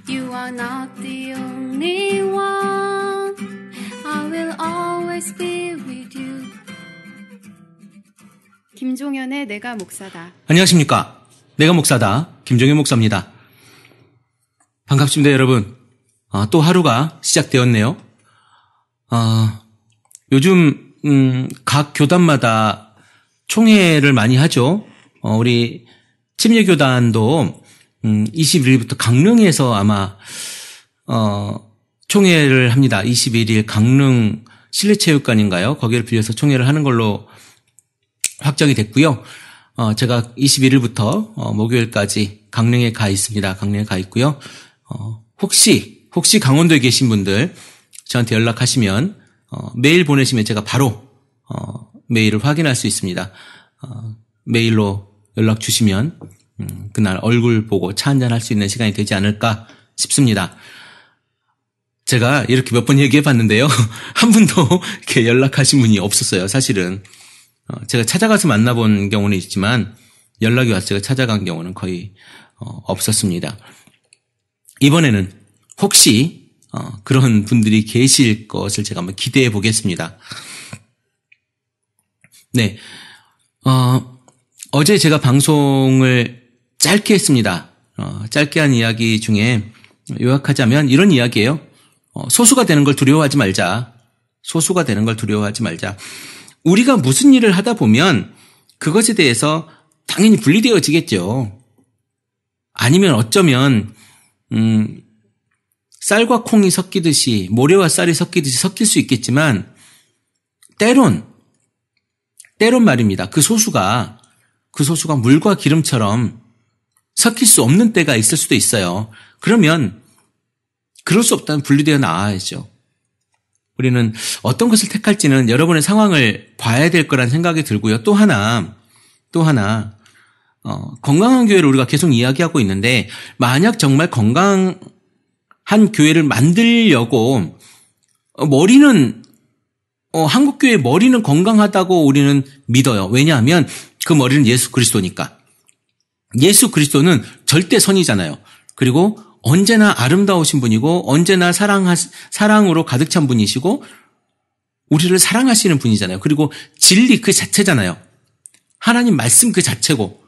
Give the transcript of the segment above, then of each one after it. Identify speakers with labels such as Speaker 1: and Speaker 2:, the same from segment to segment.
Speaker 1: You are not the only one. I will always be with you. 김종현의 내가 목사다.
Speaker 2: 안녕하십니까. 내가 목사다. 김종현 목사입니다. 반갑습니다, 여러분. 또 하루가 시작되었네요. 요즘 각 교단마다 총회를 많이 하죠. 우리 침례교단도 21일부터 강릉에서 아마 총회를 합니다. 21일 강릉 실내체육관인가요? 거기를 빌려서 총회를 하는 걸로 확정이 됐고요. 제가 21일부터 목요일까지 강릉에 가 있습니다. 강릉에 가 있고요. 혹시 강원도에 계신 분들 저한테 연락하시면 메일 보내시면 제가 바로 메일을 확인할 수 있습니다. 메일로 연락 주시면 그날 얼굴 보고 차 한잔 할 수 있는 시간이 되지 않을까 싶습니다. 제가 이렇게 몇 번 얘기해 봤는데요. 한 분도 이렇게 연락하신 분이 없었어요. 사실은 제가 찾아가서 만나본 경우는 있지만 연락이 와서 제가 찾아간 경우는 거의 없었습니다. 이번에는 혹시 그런 분들이 계실 것을 제가 한번 기대해 보겠습니다. 네, 어제 제가 방송을 짧게 했습니다. 짧게 한 이야기 중에 요약하자면 이런 이야기예요. 소수가 되는 걸 두려워하지 말자. 소수가 되는 걸 두려워하지 말자. 우리가 무슨 일을 하다 보면 그것에 대해서 당연히 분리되어지겠죠. 아니면 어쩌면 쌀과 콩이 섞이듯이 모래와 쌀이 섞이듯이 섞일 수 있겠지만 때론 말입니다. 그 소수가 물과 기름처럼 섞일 수 없는 때가 있을 수도 있어요. 그러면 그럴 수 없다면 분리되어 나와야죠. 우리는 어떤 것을 택할지는 여러분의 상황을 봐야 될 거란 생각이 들고요. 또 하나 건강한 교회를 우리가 계속 이야기하고 있는데 만약 정말 건강한 교회를 만들려고 머리는 한국 교회의 머리는 건강하다고 우리는 믿어요. 왜냐하면 그 머리는 예수 그리스도니까. 예수 그리스도는 절대 선이잖아요. 그리고 언제나 아름다우신 분이고 언제나 사랑으로 가득 찬 분이시고 우리를 사랑하시는 분이잖아요. 그리고 진리 그 자체잖아요. 하나님 말씀 그 자체고.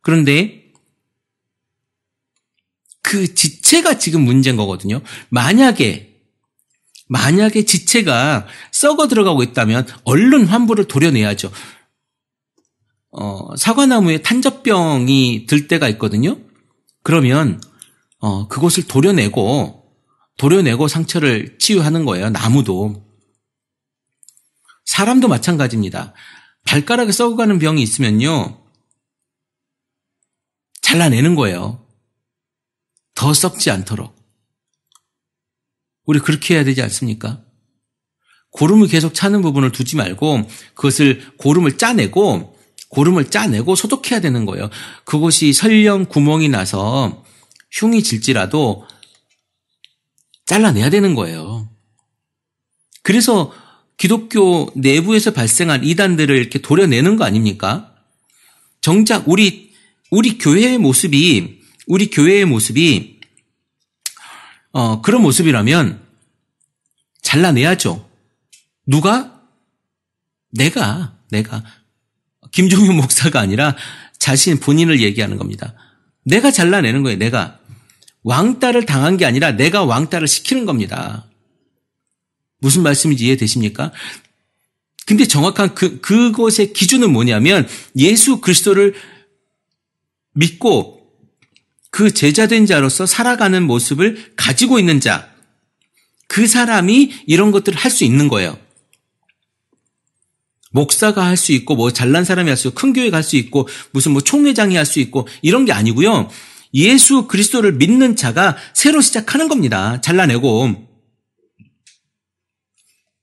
Speaker 2: 그런데 그 지체가 지금 문제인 거거든요. 만약에 지체가 썩어 들어가고 있다면 얼른 환부를 도려내야죠. 사과나무에 탄저병이 들 때가 있거든요. 그러면 그것을 도려내고 상처를 치유하는 거예요. 나무도. 사람도 마찬가지입니다. 발가락에 썩어가는 병이 있으면요. 잘라내는 거예요. 더 썩지 않도록. 우리 그렇게 해야 되지 않습니까? 고름을 계속 차는 부분을 두지 말고 그것을 고름을 짜내고 소독해야 되는 거예요. 그것이 설령 구멍이 나서 흉이 질지라도 잘라내야 되는 거예요. 그래서 기독교 내부에서 발생한 이단들을 이렇게 도려내는 거 아닙니까? 정작 우리 교회의 모습이 그런 모습이라면 잘라내야죠. 누가? 내가 김종현 목사가 아니라 본인을 얘기하는 겁니다. 내가 잘라내는 거예요. 내가 왕따를 당한 게 아니라 내가 왕따를 시키는 겁니다. 무슨 말씀인지 이해되십니까? 근데 정확한 그것의 기준은 뭐냐면 예수 그리스도를 믿고 그 제자된 자로서 살아가는 모습을 가지고 있는 자, 그 사람이 이런 것들을 할 수 있는 거예요. 목사가 할 수 있고 잘난 사람이 할 수 있고 큰 교회가 할 수 있고 무슨 총회장이 할 수 있고 이런 게 아니고요. 예수 그리스도를 믿는 자가 새로 시작하는 겁니다. 잘라내고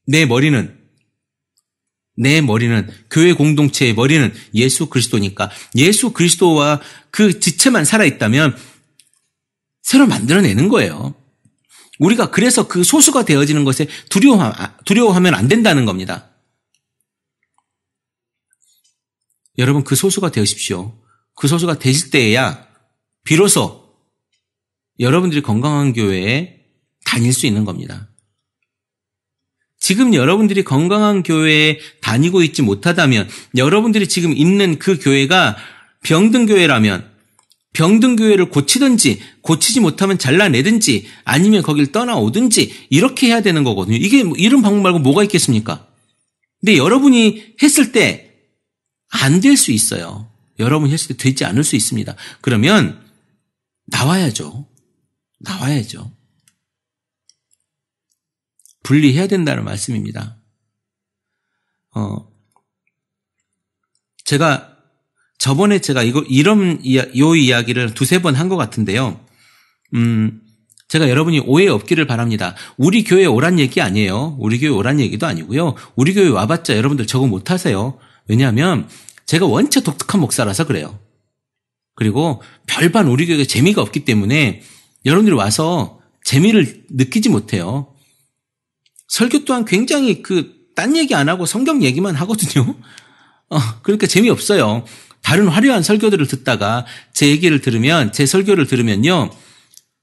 Speaker 2: 내 머리는 교회 공동체의 머리는 예수 그리스도니까 예수 그리스도와 그 지체만 살아있다면 새로 만들어내는 거예요. 우리가 그래서 그 소수가 되어지는 것에 두려워하면 안 된다는 겁니다. 여러분 그 소수가 되십시오. 그 소수가 되실 때에야 비로소 여러분들이 건강한 교회에 다닐 수 있는 겁니다. 지금 여러분들이 건강한 교회에 다니고 있지 못하다면, 여러분들이 지금 있는 그 교회가 병든 교회라면 병든 교회를 고치든지, 고치지 못하면 잘라내든지, 아니면 거길 떠나오든지 이렇게 해야 되는 거거든요. 이게 이런 방법 말고 뭐가 있겠습니까? 근데 여러분이 했을 때 안 될 수 있어요. 여러분이 했을 때 되지 않을 수 있습니다. 그러면 나와야죠. 분리해야 된다는 말씀입니다. 저번에 제가 이런 이야기를 두세 번 한 것 같은데요. 제가 여러분이 오해 없기를 바랍니다. 우리 교회에 오란 얘기 아니에요. 우리 교회 오란 얘기도 아니고요. 우리 교회 와봤자 여러분들 적응 못 하세요. 왜냐하면 제가 원체 독특한 목사라서 그래요. 그리고 별반 우리 교회에 재미가 없기 때문에 여러분들이 와서 재미를 느끼지 못해요. 설교 또한 굉장히 딴 얘기 안 하고 성경 얘기만 하거든요. 그러니까 재미없어요. 다른 화려한 설교들을 듣다가 제 설교를 들으면요.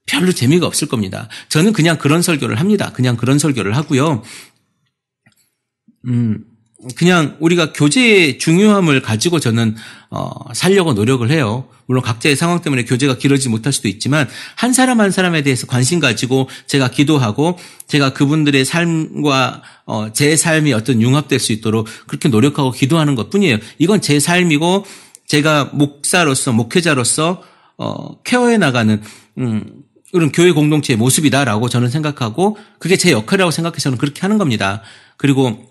Speaker 2: 별로 재미가 없을 겁니다. 저는 그냥 그런 설교를 합니다. 그냥 그런 설교를 하고요. 그냥 우리가 교제의 중요함을 가지고 저는 살려고 노력을 해요. 물론 각자의 상황 때문에 교제가 길어지지 못할 수도 있지만 한 사람 한 사람에 대해서 관심 가지고 제가 기도하고 제가 그분들의 삶과 제 삶이 어떤 융합될 수 있도록 그렇게 노력하고 기도하는 것뿐이에요. 이건 제 삶이고 제가 목회자로서 케어해 나가는 그런 교회 공동체의 모습이다라고 저는 생각하고 그게 제 역할이라고 생각해서 저는 그렇게 하는 겁니다. 그리고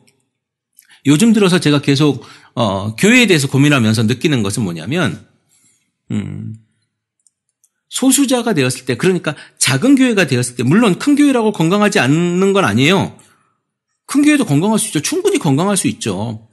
Speaker 2: 요즘 들어서 제가 계속 교회에 대해서 고민하면서 느끼는 것은 뭐냐면 소수자가 되었을 때, 그러니까 작은 교회가 되었을 때, 물론 큰 교회라고 건강하지 않는 건 아니에요. 큰 교회도 건강할 수 있죠. 충분히 건강할 수 있죠.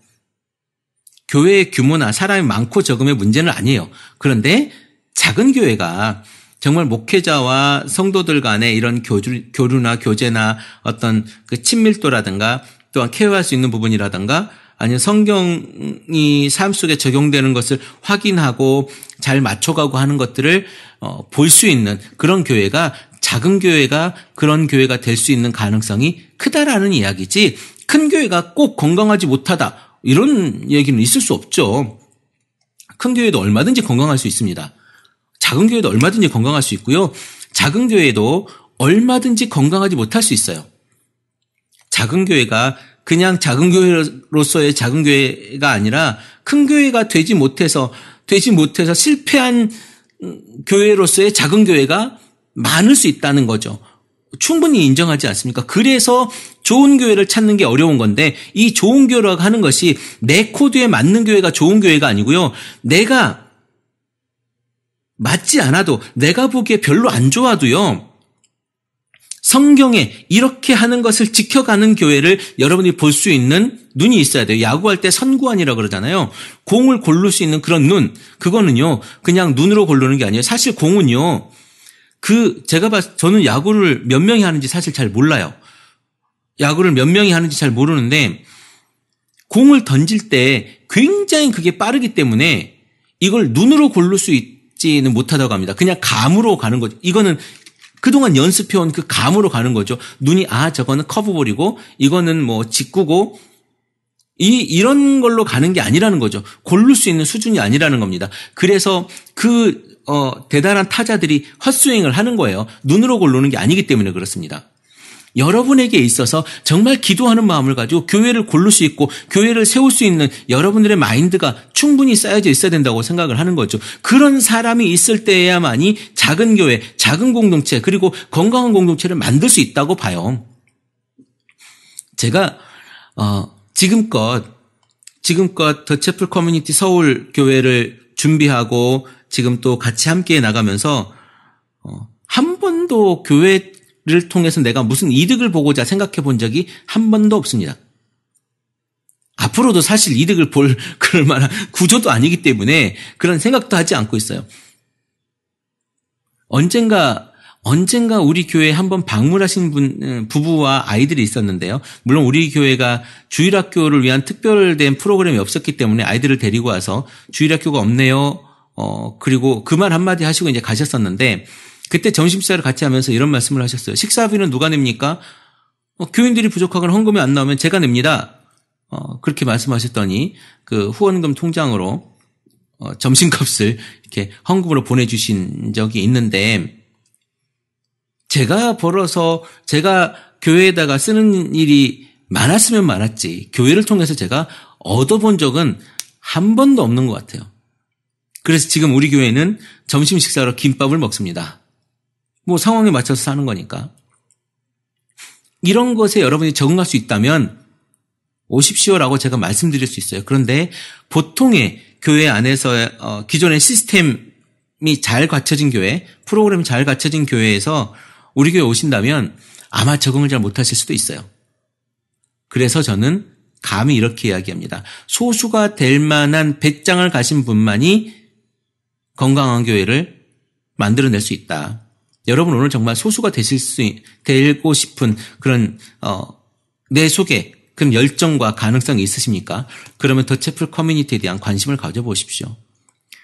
Speaker 2: 교회의 규모나 사람이 많고 적음의 문제는 아니에요. 그런데 작은 교회가 정말 목회자와 성도들 간의 이런 교류나 교제나 어떤 그 친밀도라든가 또한 케어할 수 있는 부분이라든가 아니면 성경이 삶 속에 적용되는 것을 확인하고 잘 맞춰가고 하는 것들을 볼 수 있는 그런 교회가, 작은 교회가 그런 교회가 될 수 있는 가능성이 크다라는 이야기지, 큰 교회가 꼭 건강하지 못하다 이런 얘기는 있을 수 없죠. 큰 교회도 얼마든지 건강할 수 있습니다. 작은 교회도 얼마든지 건강할 수 있고요. 작은 교회도 얼마든지 건강하지 못할 수 있어요. 작은 교회가 그냥 작은 교회로서의 작은 교회가 아니라 큰 교회가 되지 못해서 실패한 교회로서의 작은 교회가 많을 수 있다는 거죠. 충분히 인정하지 않습니까? 그래서 좋은 교회를 찾는 게 어려운 건데, 이 좋은 교회라고 하는 것이 내 코드에 맞는 교회가 좋은 교회가 아니고요. 내가 맞지 않아도, 내가 보기에 별로 안 좋아도요, 성경에 이렇게 하는 것을 지켜가는 교회를 여러분이 볼 수 있는 눈이 있어야 돼요. 야구할 때 선구안이라고 그러잖아요. 공을 고를 수 있는 그런 눈. 그거는요, 그냥 눈으로 고르는 게 아니에요. 사실 공은요, 저는 야구를 몇 명이 하는지 사실 잘 몰라요. 야구를 몇 명이 하는지 잘 모르는데, 공을 던질 때 굉장히 그게 빠르기 때문에 이걸 눈으로 고를 수 있지는 못하다고 합니다. 그냥 감으로 가는 거죠. 이거는 그동안 연습해온 그 감으로 가는 거죠. 눈이, 저거는 커브볼이고, 이거는 뭐 직구고, 이런 걸로 가는 게 아니라는 거죠. 고를 수 있는 수준이 아니라는 겁니다. 그래서 대단한 타자들이 헛스윙을 하는 거예요. 눈으로 고르는 게 아니기 때문에 그렇습니다. 여러분에게 있어서 정말 기도하는 마음을 가지고 교회를 고를 수 있고 교회를 세울 수 있는 여러분들의 마인드가 충분히 쌓여져 있어야 된다고 생각을 하는 거죠. 그런 사람이 있을 때에야만이 작은 교회, 작은 공동체, 그리고 건강한 공동체를 만들 수 있다고 봐요. 제가 지금껏 더 채플 커뮤니티 서울 교회를 준비하고 지금 또 같이 함께 나가면서 한 번도 교회를 통해서 내가 무슨 이득을 보고자 생각해 본 적이 한 번도 없습니다. 앞으로도 사실 이득을 볼 그럴 만한 구조도 아니기 때문에 그런 생각도 하지 않고 있어요. 언젠가 우리 교회에 한번 방문하신 부부와 아이들이 있었는데요. 물론 우리 교회가 주일학교를 위한 특별된 프로그램이 없었기 때문에 아이들을 데리고 와서 주일학교가 없네요. 그리고 그 말 한마디 하시고 이제 가셨었는데, 그때 점심 식사를 같이 하면서 이런 말씀을 하셨어요. 식사비는 누가 냅니까? 교인들이 부족하거나 헌금이 안 나오면 제가 냅니다. 그렇게 말씀하셨더니 그 후원금 통장으로 점심값을 이렇게 헌금으로 보내주신 적이 있는데, 제가 벌어서 제가 교회에다가 쓰는 일이 많았으면 많았지 교회를 통해서 제가 얻어본 적은 한 번도 없는 것 같아요. 그래서 지금 우리 교회는 점심 식사로 김밥을 먹습니다. 뭐 상황에 맞춰서 사는 거니까. 이런 것에 여러분이 적응할 수 있다면 오십시오라고 제가 말씀드릴 수 있어요. 그런데 보통의 교회 안에서 기존의 시스템이 잘 갖춰진 교회, 프로그램이 잘 갖춰진 교회에서 우리 교회 오신다면 아마 적응을 잘 못하실 수도 있어요. 그래서 저는 감히 이렇게 이야기합니다. 소수가 될 만한 배짱을 가진 분만이 건강한 교회를 만들어낼 수 있다. 여러분 오늘 정말 소수가 되고 싶은 그런 내 속에 그런 열정과 가능성이 있으십니까? 그러면 더 채플 커뮤니티에 대한 관심을 가져보십시오.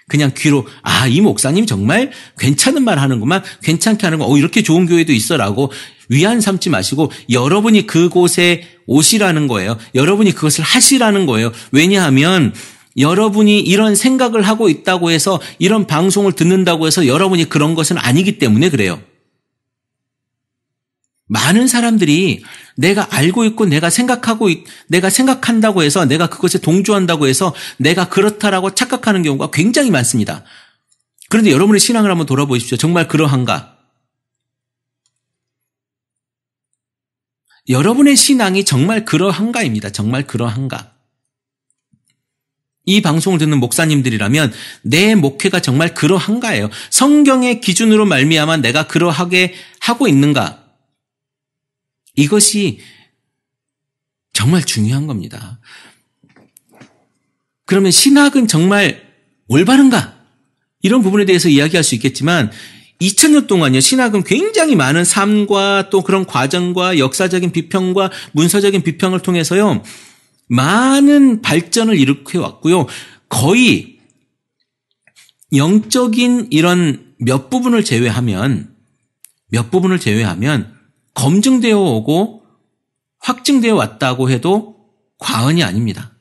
Speaker 2: 그냥 귀로 이 목사님 정말 괜찮은 말 하는구만, 괜찮게 하는 거, 이렇게 좋은 교회도 있어라고 위안 삼지 마시고 여러분이 그곳에 오시라는 거예요. 여러분이 그것을 하시라는 거예요. 왜냐하면 여러분이 이런 생각을 하고 있다고 해서, 이런 방송을 듣는다고 해서 여러분이 그런 것은 아니기 때문에 그래요. 많은 사람들이 내가 알고 있고 내가 생각한다고 해서, 내가 그것에 동조한다고 해서 내가 그렇다라고 착각하는 경우가 굉장히 많습니다. 그런데 여러분의 신앙을 한번 돌아보십시오. 정말 그러한가? 여러분의 신앙이 정말 그러한가입니다. 정말 그러한가? 이 방송을 듣는 목사님들이라면 내 목회가 정말 그러한가예요. 성경의 기준으로 말미암아 내가 그러하게 하고 있는가? 이것이 정말 중요한 겁니다. 그러면 신학은 정말 올바른가? 이런 부분에 대해서 이야기할 수 있겠지만 2000년 동안요, 신학은 굉장히 많은 삶과 또 그런 과정과 역사적인 비평과 문서적인 비평을 통해서요, 많은 발전을 일으켜왔고요. 거의 영적인 이런 몇 부분을 제외하면 검증되어 오고 확증되어 왔다고 해도 과언이 아닙니다.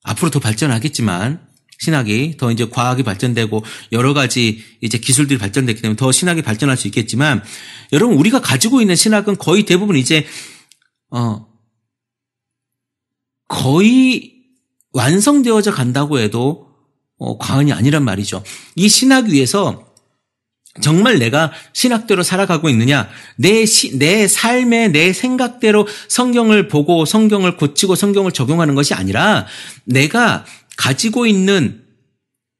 Speaker 2: 앞으로 더 발전하겠지만, 신학이 더 이제 과학이 발전되고 여러 가지 이제 기술들이 발전됐기 때문에 더 신학이 발전할 수 있겠지만, 여러분 우리가 가지고 있는 신학은 거의 대부분 이제 거의 완성되어져 간다고 해도 과언이 아니란 말이죠. 이 신학 위에서 정말 내가 신학대로 살아가고 있느냐, 내 삶에 내 생각대로 성경을 보고 성경을 고치고 성경을 적용하는 것이 아니라, 내가 가지고 있는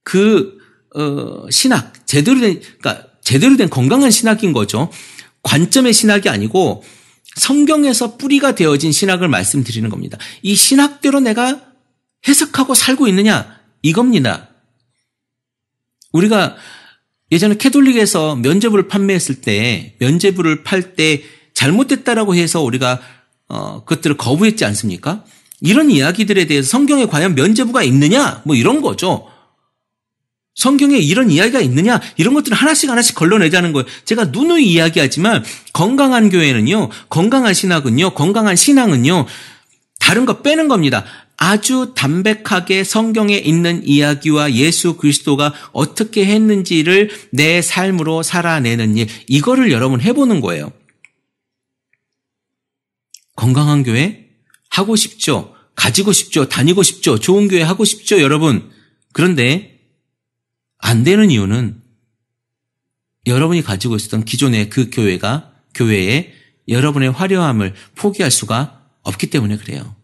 Speaker 2: 그 신학, 제대로 된 건강한 신학인 거죠. 관점의 신학이 아니고 성경에서 뿌리가 되어진 신학을 말씀드리는 겁니다. 이 신학대로 내가 해석하고 살고 있느냐, 이겁니다. 우리가 예전에 캐톨릭에서 면죄부를 판매했을 때, 면죄부를 팔 때 잘못됐다라고 해서 우리가 그것들을 거부했지 않습니까? 이런 이야기들에 대해서 성경에 과연 면죄부가 있느냐, 뭐 이런 거죠. 성경에 이런 이야기가 있느냐, 이런 것들을 하나씩 걸러내자는 거예요. 제가 누누이 이야기하지만 건강한 교회는요, 건강한 신학은요, 건강한 신앙은요, 다른 거 빼는 겁니다. 아주 담백하게 성경에 있는 이야기와 예수 그리스도가 어떻게 했는지를 내 삶으로 살아내는 일, 이거를 여러분 해보는 거예요. 건강한 교회 하고 싶죠. 가지고 싶죠. 다니고 싶죠. 좋은 교회 하고 싶죠, 여러분. 그런데 안 되는 이유는 여러분이 가지고 있었던 기존의 그 교회에 여러분의 화려함을 포기할 수가 없기 때문에 그래요.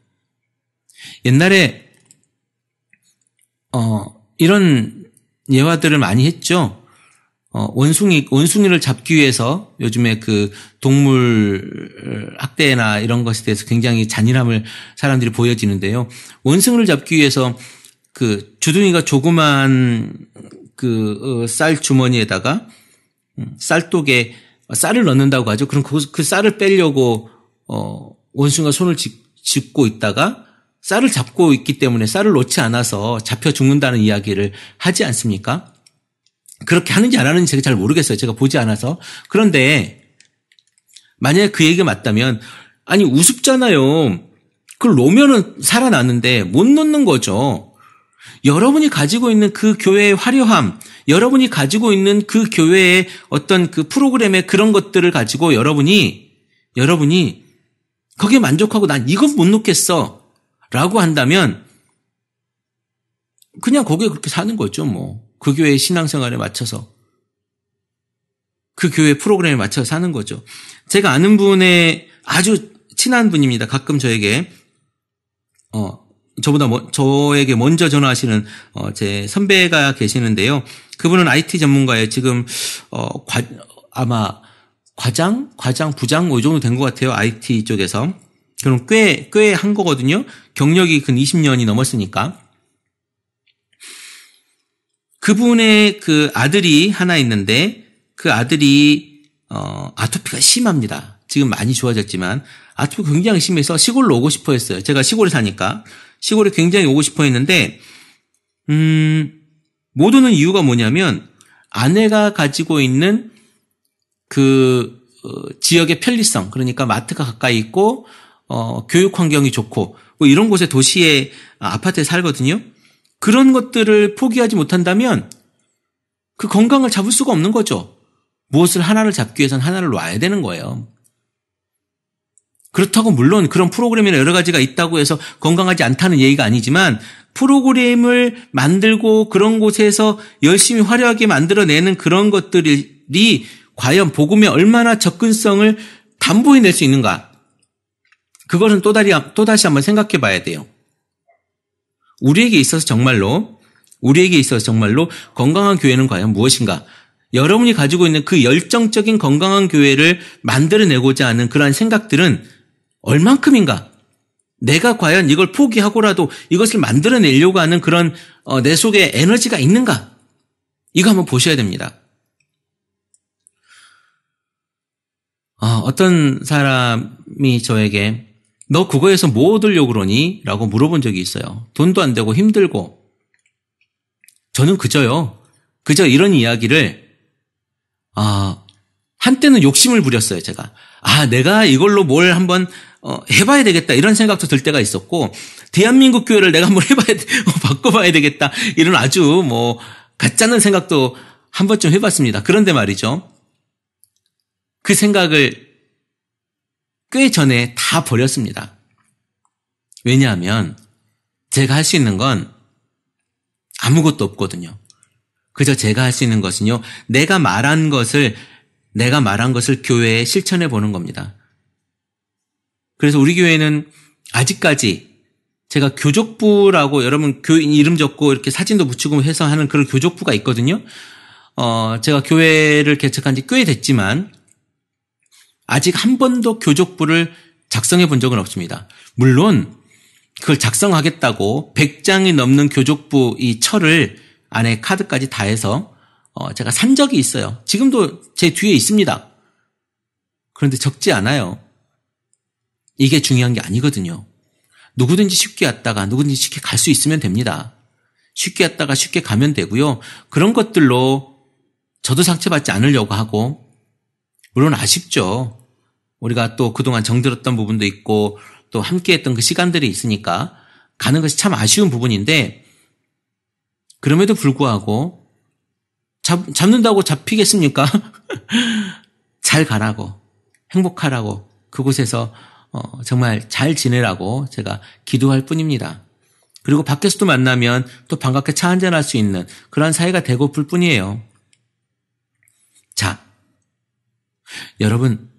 Speaker 2: 옛날에 이런 예화들을 많이 했죠. 원숭이를 잡기 위해서 요즘에 그 동물 학대나 이런 것에 대해서 굉장히 잔인함을 사람들이 보여지는데요. 원숭이를 잡기 위해서 그 주둥이가 조그만 그 쌀 주머니에다가 쌀독에 쌀을 넣는다고 하죠. 그럼 그 쌀을 빼려고 원숭이가 손을 짚고 있다가 쌀을 잡고 있기 때문에 쌀을 놓지 않아서 잡혀 죽는다는 이야기를 하지 않습니까? 그렇게 하는지 안 하는지 제가 잘 모르겠어요. 제가 보지 않아서. 그런데 만약에 그 얘기가 맞다면 아니 우습잖아요. 그걸 놓으면은 살아나는데 못 놓는 거죠. 여러분이 가지고 있는 그 교회의 화려함, 여러분이 가지고 있는 그 교회의 어떤 그 프로그램의 그런 것들을 가지고 여러분이 거기에 만족하고 난 이건 못 놓겠어 라고 한다면 그냥 거기에 그렇게 사는 거죠. 뭐 그 교회의 신앙생활에 맞춰서 그 교회 프로그램에 맞춰서 사는 거죠. 제가 아는 분의 아주 친한 분입니다. 가끔 저에게 저에게 먼저 전화하시는 제 선배가 계시는데요. 그분은 IT 전문가예요. 지금 아마 과장, 부장 이 정도 된 것 같아요. IT 쪽에서. 그럼 꽤 한 거거든요. 경력이 근 20년이 넘었으니까. 그분의 그 아들이 하나 있는데 그 아들이 아토피가 심합니다. 지금 많이 좋아졌지만 아토피가 굉장히 심해서 시골로 오고 싶어 했어요. 제가 시골에 사니까 시골에 굉장히 오고 싶어 했는데 못 오는 이유가 뭐냐면 아내가 가지고 있는 그 지역의 편리성, 그러니까 마트가 가까이 있고 교육 환경이 좋고 뭐 이런 곳에 도시의 아파트에 살거든요. 그런 것들을 포기하지 못한다면 그 건강을 잡을 수가 없는 거죠. 무엇을 하나를 잡기 위해서는 하나를 놔야 되는 거예요. 그렇다고 물론 그런 프로그램이나 여러 가지가 있다고 해서 건강하지 않다는 얘기가 아니지만 프로그램을 만들고 그런 곳에서 열심히 화려하게 만들어내는 그런 것들이 과연 복음에 얼마나 접근성을 담보해낼 수 있는가. 그것은 또다시 한번 생각해 봐야 돼요. 우리에게 있어서 정말로 건강한 교회는 과연 무엇인가? 여러분이 가지고 있는 그 열정적인 건강한 교회를 만들어내고자 하는 그러한 생각들은 얼만큼인가? 내가 과연 이걸 포기하고라도 이것을 만들어내려고 하는 그런 내 속에 에너지가 있는가? 이거 한번 보셔야 됩니다. 어떤 사람이 저에게 너 그거에서 뭐 얻으려고 그러니? 라고 물어본 적이 있어요. 돈도 안 되고 힘들고. 저는 그저 이런 이야기를 한때는 욕심을 부렸어요. 제가 내가 이걸로 뭘 한번 해봐야 되겠다 이런 생각도 들 때가 있었고 대한민국 교회를 내가 한번 바꿔봐야 되겠다 이런 아주 뭐 가짜는 생각도 한 번쯤 해봤습니다. 그런데 말이죠. 그 생각을 꽤 전에 다 버렸습니다. 왜냐하면 제가 할 수 있는 건 아무것도 없거든요. 그저 제가 할 수 있는 것은요. 내가 말한 것을 교회에 실천해 보는 겁니다. 그래서 우리 교회는 아직까지 제가 교족부라고 여러분 교인 이름 적고 이렇게 사진도 붙이고 해서 하는 그런 교족부가 있거든요. 제가 교회를 개척한 지 꽤 됐지만 아직 한 번도 교족부를 작성해 본 적은 없습니다. 물론 그걸 작성하겠다고 100장이 넘는 교족부 이 철을 안에 카드까지 다 해서 제가 산 적이 있어요. 지금도 제 뒤에 있습니다. 그런데 적지 않아요. 이게 중요한 게 아니거든요. 누구든지 쉽게 왔다가 누구든지 쉽게 갈 수 있으면 됩니다. 쉽게 왔다가 쉽게 가면 되고요. 그런 것들로 저도 상처받지 않으려고 하고 물론 아쉽죠. 우리가 또 그동안 정들었던 부분도 있고 또 함께했던 그 시간들이 있으니까 가는 것이 참 아쉬운 부분인데 그럼에도 불구하고 잡는다고 잡히겠습니까? 잘 가라고 행복하라고 그곳에서 정말 잘 지내라고 제가 기도할 뿐입니다. 그리고 밖에서도 만나면 또 반갑게 차 한잔할 수 있는 그런 사이가 되고플 뿐이에요. 자, 여러분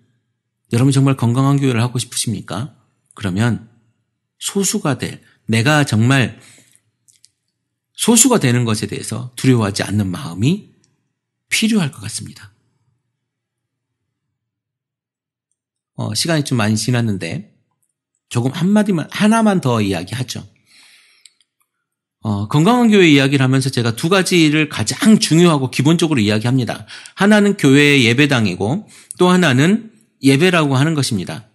Speaker 2: 정말 건강한 교회를 하고 싶으십니까? 그러면 내가 정말 소수가 되는 것에 대해서 두려워하지 않는 마음이 필요할 것 같습니다. 시간이 좀 많이 지났는데 조금 하나만 더 이야기하죠. 건강한 교회 이야기를 하면서 제가 두 가지를 가장 중요하고 기본적으로 이야기합니다. 하나는 교회의 예배당이고 또 하나는 예배라고 하는 것입니다.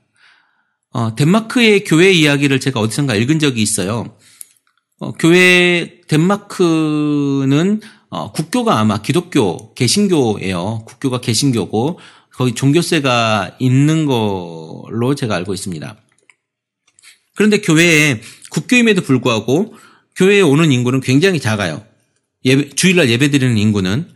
Speaker 2: 덴마크의 교회 이야기를 제가 어디선가 읽은 적이 있어요. 덴마크는 국교가 아마 기독교, 개신교예요. 국교가 개신교고 거기 종교세가 있는 걸로 제가 알고 있습니다. 그런데 교회에 국교임에도 불구하고 교회에 오는 인구는 굉장히 작아요. 주일날 예배드리는 인구는.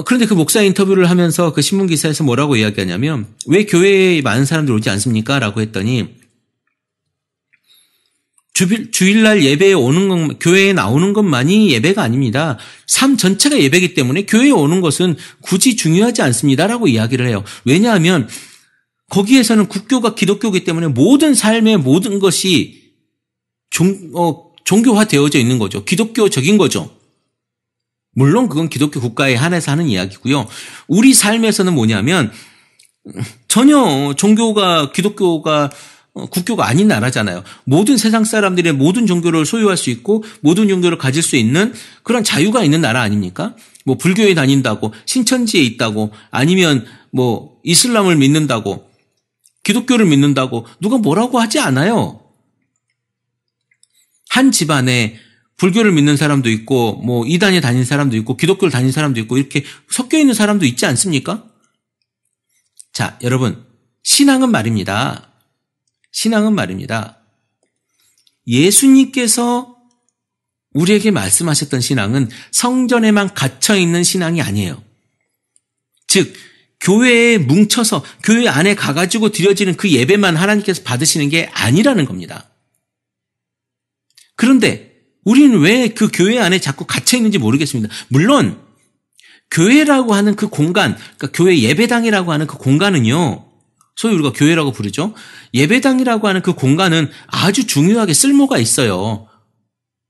Speaker 2: 그런데 그 목사 인터뷰를 하면서 그 신문기사에서 뭐라고 이야기하냐면 왜 교회에 많은 사람들이 오지 않습니까? 라고 했더니 주일날 예배에 오는 것, 교회에 나오는 것만이 예배가 아닙니다. 삶 전체가 예배이기 때문에 교회에 오는 것은 굳이 중요하지 않습니다. 라고 이야기를 해요. 왜냐하면 거기에서는 국교가 기독교이기 때문에 모든 삶의 모든 것이 종교화되어져 있는 거죠. 기독교적인 거죠. 물론 그건 기독교 국가에 한해서 하는 이야기고요. 우리 삶에서는 뭐냐면 전혀 기독교가 국교가 아닌 나라잖아요. 모든 세상 사람들의 모든 종교를 소유할 수 있고 모든 종교를 가질 수 있는 그런 자유가 있는 나라 아닙니까? 뭐 불교에 다닌다고 신천지에 있다고 아니면 뭐 이슬람을 믿는다고 기독교를 믿는다고 누가 뭐라고 하지 않아요. 한 집안에 불교를 믿는 사람도 있고 뭐 이단에 다니는 사람도 있고 기독교를 다니는 사람도 있고 이렇게 섞여 있는 사람도 있지 않습니까? 자, 여러분, 신앙은 말입니다. 예수님께서 우리에게 말씀하셨던 신앙은 성전에만 갇혀 있는 신앙이 아니에요. 즉 교회에 뭉쳐서 교회 안에 가가지고 드려지는 그 예배만 하나님께서 받으시는 게 아니라는 겁니다. 그런데 우리는 왜 그 교회 안에 자꾸 갇혀 있는지 모르겠습니다. 물론 교회라고 하는 그 공간, 그러니까 교회 예배당이라고 하는 그 공간은요. 소위 우리가 교회라고 부르죠. 예배당이라고 하는 그 공간은 아주 중요하게 쓸모가 있어요.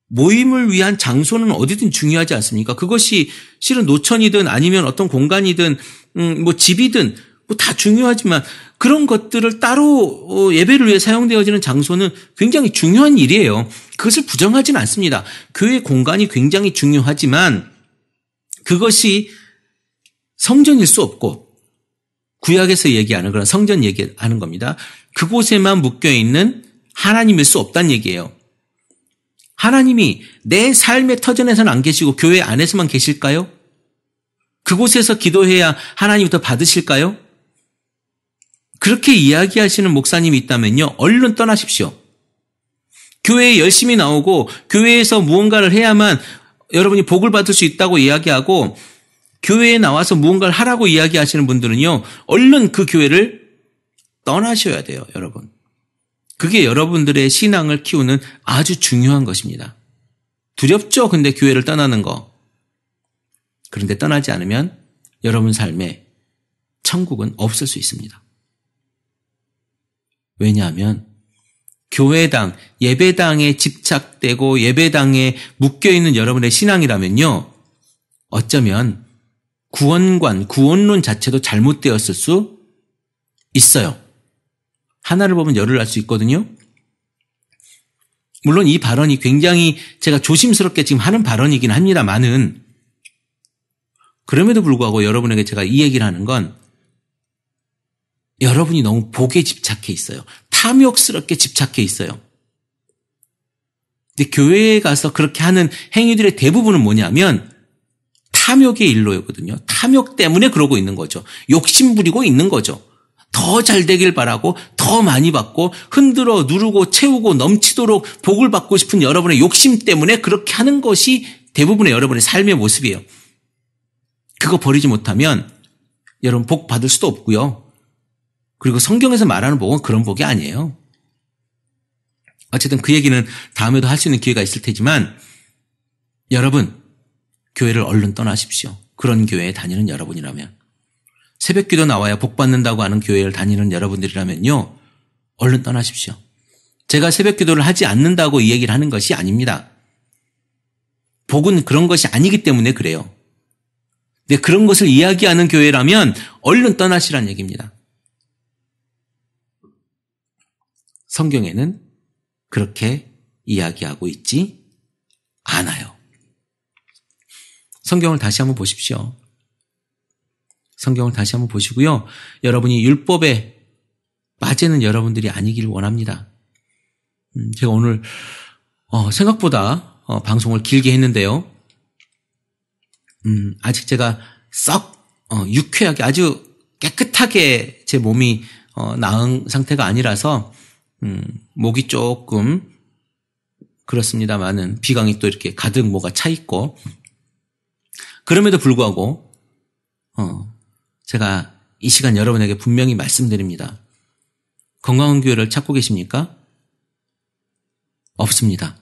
Speaker 2: 모임을 위한 장소는 어디든 중요하지 않습니까? 그것이 실은 노천이든 아니면 어떤 공간이든 뭐 집이든 뭐 다 중요하지만 그런 것들을 따로 예배를 위해 사용되어지는 장소는 굉장히 중요한 일이에요. 그것을 부정하지는 않습니다. 교회 공간이 굉장히 중요하지만 그것이 성전일 수 없고 구약에서 얘기하는 그런 성전 얘기하는 겁니다. 그곳에만 묶여있는 하나님일 수 없다는 얘기예요. 하나님이 내 삶의 터전에서는 안 계시고 교회 안에서만 계실까요? 그곳에서 기도해야 하나님부터 받으실까요? 그렇게 이야기하시는 목사님이 있다면요. 얼른 떠나십시오. 교회에 열심히 나오고 교회에서 무언가를 해야만 여러분이 복을 받을 수 있다고 이야기하고 교회에 나와서 무언가를 하라고 이야기하시는 분들은요. 얼른 그 교회를 떠나셔야 돼요. 여러분. 그게 여러분들의 신앙을 키우는 아주 중요한 것입니다. 두렵죠? 근데 교회를 떠나는 거. 그런데 떠나지 않으면 여러분 삶에 천국은 없을 수 있습니다. 왜냐하면 교회당, 예배당에 집착되고 예배당에 묶여있는 여러분의 신앙이라면요. 어쩌면 구원론 자체도 잘못되었을 수 있어요. 하나를 보면 열을 알 수 있거든요. 물론 이 발언이 굉장히 제가 조심스럽게 지금 하는 발언이긴 합니다만은 그럼에도 불구하고 여러분에게 제가 이 얘기를 하는 건 여러분이 너무 복에 집착해 있어요. 탐욕스럽게 집착해 있어요. 근데 교회에 가서 그렇게 하는 행위들의 대부분은 뭐냐면 탐욕의 일로거든요. 탐욕 때문에 그러고 있는 거죠. 욕심 부리고 있는 거죠. 더 잘 되길 바라고 더 많이 받고 흔들어 누르고 채우고 넘치도록 복을 받고 싶은 여러분의 욕심 때문에 그렇게 하는 것이 대부분의 여러분의 삶의 모습이에요. 그거 버리지 못하면 여러분 복 받을 수도 없고요. 그리고 성경에서 말하는 복은 그런 복이 아니에요. 어쨌든 그 얘기는 다음에도 할 수 있는 기회가 있을 테지만 여러분 교회를 얼른 떠나십시오. 그런 교회에 다니는 여러분이라면. 새벽기도 나와야 복 받는다고 하는 교회를 다니는 여러분들이라면요. 얼른 떠나십시오. 제가 새벽기도를 하지 않는다고 이 얘기를 하는 것이 아닙니다. 복은 그런 것이 아니기 때문에 그래요. 근데 그런 것을 이야기하는 교회라면 얼른 떠나시라는 얘기입니다. 성경에는 그렇게 이야기하고 있지 않아요. 성경을 다시 한번 보십시오. 성경을 다시 한번 보시고요. 여러분이 율법에 빠지는 여러분들이 아니기를 원합니다. 제가 오늘 생각보다 방송을 길게 했는데요. 아직 제가 썩 유쾌하게 아주 깨끗하게 제 몸이 나은 상태가 아니라서 목이 조금 그렇습니다만은 비강이 또 이렇게 가득 뭐가 차 있고 그럼에도 불구하고 제가 이 시간 여러분에게 분명히 말씀드립니다. 건강한 교회를 찾고 계십니까? 없습니다.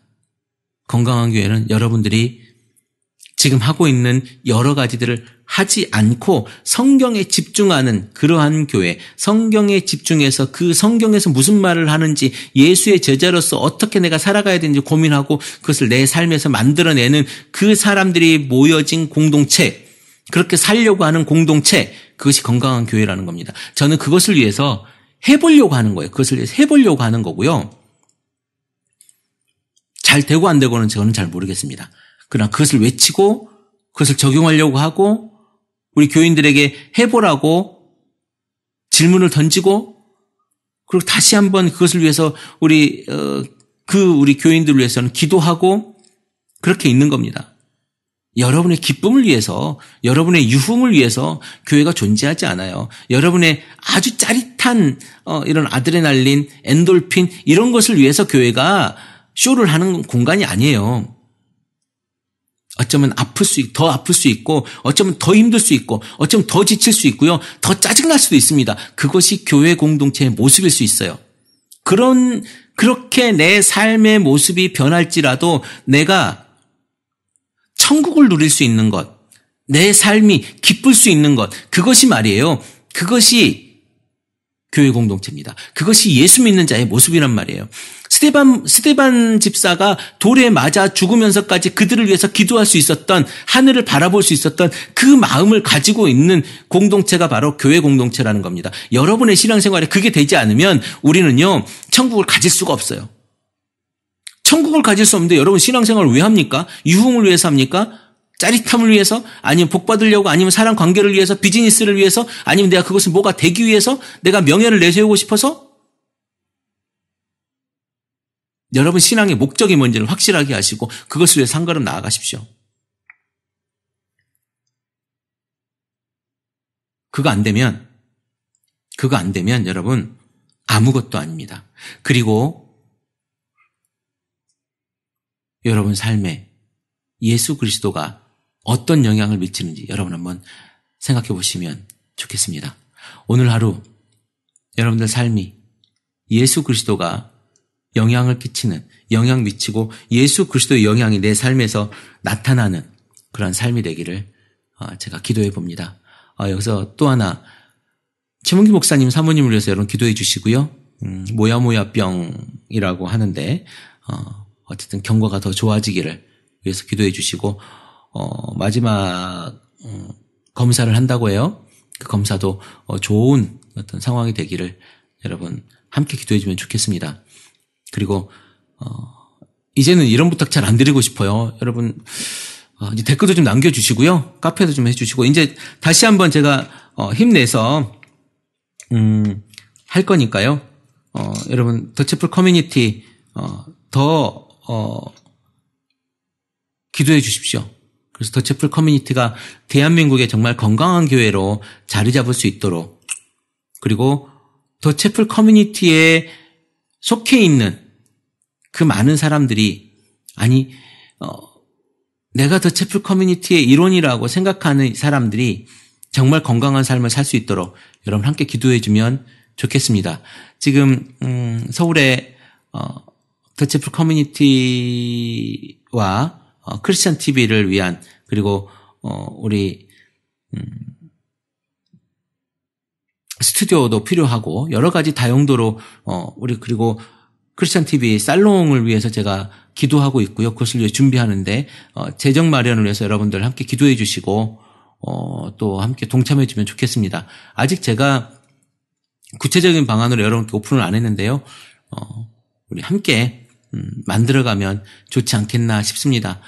Speaker 2: 건강한 교회는 여러분들이 지금 하고 있는 여러 가지들을 하지 않고 성경에 집중하는 그러한 교회, 성경에 집중해서 그 성경에서 무슨 말을 하는지 예수의 제자로서 어떻게 내가 살아가야 되는지 고민하고 그것을 내 삶에서 만들어내는 그 사람들이 모여진 공동체, 그렇게 살려고 하는 공동체, 그것이 건강한 교회라는 겁니다. 저는 그것을 위해서 해보려고 하는 거예요. 그것을 위해서 해보려고 하는 거고요. 잘 되고 안 되고는 저는 잘 모르겠습니다. 그러나 그것을 외치고 그것을 적용하려고 하고 우리 교인들에게 해보라고 질문을 던지고 그리고 다시 한번 그것을 위해서 우리 교인들을 위해서는 기도하고 그렇게 있는 겁니다. 여러분의 기쁨을 위해서, 여러분의 유흥을 위해서 교회가 존재하지 않아요. 여러분의 아주 짜릿한 이런 아드레날린, 엔돌핀 이런 것을 위해서 교회가 쇼를 하는 공간이 아니에요. 어쩌면 더 아플 수 있고 어쩌면 더 힘들 수 있고 어쩌면 더 지칠 수 있고요. 더 짜증날 수도 있습니다. 그것이 교회 공동체의 모습일 수 있어요. 그렇게 내 삶의 모습이 변할지라도 내가 천국을 누릴 수 있는 것, 내 삶이 기쁠 수 있는 것, 그것이 말이에요. 그것이 교회 공동체입니다. 그것이 예수 믿는 자의 모습이란 말이에요. 스데반 집사가 돌에 맞아 죽으면서까지 그들을 위해서 기도할 수 있었던, 하늘을 바라볼 수 있었던 그 마음을 가지고 있는 공동체가 바로 교회 공동체라는 겁니다. 여러분의 신앙생활에 그게 되지 않으면 우리는요, 천국을 가질 수가 없어요. 천국을 가질 수 없는데 여러분 신앙생활을 왜 합니까? 유흥을 위해서 합니까? 짜릿함을 위해서? 아니면 복 받으려고? 아니면 사람 관계를 위해서? 비즈니스를 위해서? 아니면 내가 그것을 뭐가 되기 위해서? 내가 명예를 내세우고 싶어서? 여러분 신앙의 목적이 뭔지를 확실하게 하시고 그것을 위해서 한 걸음 나아가십시오. 그거 안 되면 여러분 아무것도 아닙니다. 그리고 여러분 삶에 예수 그리스도가 어떤 영향을 미치는지 여러분 한번 생각해 보시면 좋겠습니다. 오늘 하루 여러분들 삶이 예수 그리스도가 영향을 미치고 예수 그리스도의 영향이 내 삶에서 나타나는 그런 삶이 되기를 제가 기도해 봅니다. 여기서 또 하나 최문기 목사님 사모님을 위해서 여러분 기도해 주시고요. 모야모야병이라고 하는데 어쨌든 경과가 더 좋아지기를 위해서 기도해 주시고 마지막 검사를 한다고 해요. 그 검사도 좋은 어떤 상황이 되기를 여러분 함께 기도해 주면 좋겠습니다. 그리고 이제는 이런 부탁 잘 안 드리고 싶어요. 여러분 이제 댓글도 좀 남겨주시고요. 카페도 좀 해주시고 이제 다시 한번 제가 힘내서 할 거니까요. 여러분 더채플 커뮤니티 더 기도해 주십시오. 그래서 더채플 커뮤니티가 대한민국의 정말 건강한 교회로 자리 잡을 수 있도록 그리고 더채플 커뮤니티에 속해 있는 그 많은 사람들이 내가 더채플 커뮤니티의 일원이라고 생각하는 사람들이 정말 건강한 삶을 살 수 있도록 여러분 함께 기도해 주면 좋겠습니다. 지금 서울의 더채플 커뮤니티와 크리스찬 TV를 위한 그리고 우리 스튜디오도 필요하고 여러 가지 다용도로 우리 그리고 크리스찬 TV 살롱을 위해서 제가 기도하고 있고요. 그것을 위해 준비하는데 재정 마련을 위해서 여러분들 함께 기도해 주시고 또 함께 동참해 주면 좋겠습니다. 아직 제가 구체적인 방안으로 여러분께 오픈을 안 했는데요. 우리 함께 만들어가면 좋지 않겠나 싶습니다.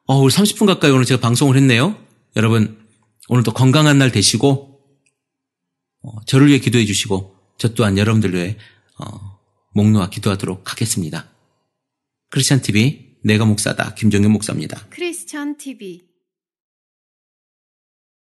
Speaker 2: 우리 30분 가까이 오늘 제가 방송을 했네요. 여러분 오늘도 건강한 날 되시고 저를 위해 기도해 주시고 저 또한 여러분들 위해 목 놓아 기도하도록 하겠습니다. 크리스찬 TV 내가 목사다 김종현 목사입니다.
Speaker 1: 크리스찬 TV